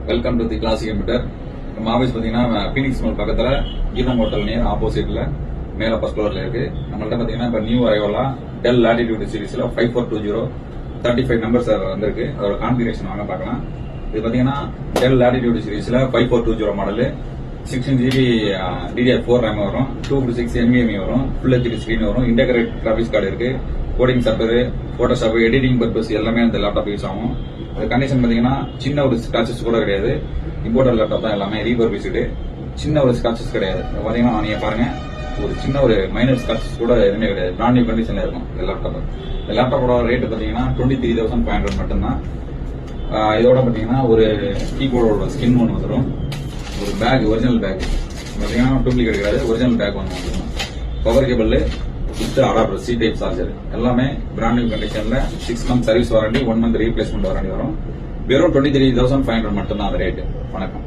Welcome to the classic computer. நம்ம office பார்த்தீங்கன்னா Phoenix mall பக்கத்தில் கீதம் ஹோட்டல் நியர் ஆப்போசிட்ல மேலே ஃபர்ஸ்ட் ஃப்ளோர்ல இருக்கு. நம்மள்ட்ட பார்த்தீங்கன்னா இப்போ நியூ அரைவலா டெல் லாட்டிடியூட் சீரிஸ்ல 5420 35 நம்பர்ஸ் வந்திருக்கு. அதோட கான்ஃபிகரேஷன் வாங்க பார்க்கலாம். இது பார்த்தீங்கன்னா டெல் லாட்டிடியூட் சீரிஸ்ல 5420 மாடல் 16 GB DDR4 RAM வரும், 256 NVMe வரும், ஃபுல் HD ஸ்கிரீன் வரும், இன்டகிரேட் கிராபிக்ஸ் கார்டு இருக்கு, coding software, Photoshop, editing purpose எல்லாமே அந்த லேப்டாப் யூஸ் ஆகும். அது கண்டிஷன் பாத்தீங்கன்னா சின்ன ஒரு ஸ்கிராச்சஸ் கூட கிடையாது. இம்போர்ட்டர் லேப்டாப் தான், எல்லாமே ரீபர்பிஷ்டு. சின்ன ஒரு ஸ்கிராச்சஸ் கிடையாது. பாத்தீங்கன்னா நீங்க பாருங்க, ஒரு சின்ன ஒரு மைனர் ஸ்கிராச்சஸ் கூட எதுவுமே கிடையாது. பிராண்ட் நியூ கண்டிஷன்ல இருக்கும் இந்த லேப்டாப். இந்த லேப்டாப்போட ரேட் பாத்தீங்கன்னா 23,500 மட்டும்தான். இதோட பாத்தீங்கன்னா ஒரு கீபோர்டோட ஸ்கின் ஒன்று வந்துடும், ஒரு பேக், ஒரிஜினல் பேக் பாத்தீங்கன்னா டூப்ளிகேட் கிடையாது, ஒரிஜினல் பேக் ஒன்று வந்துடும், power cable with adapter, C type charger, எல்லாமே பிராண்ட் நியூ கண்டிஷன்ல 6 month service warranty, 1 month replacement warranty வரும். வெறும் 23,500 மட்டும்தான் அந்த ரேட். வணக்கம்.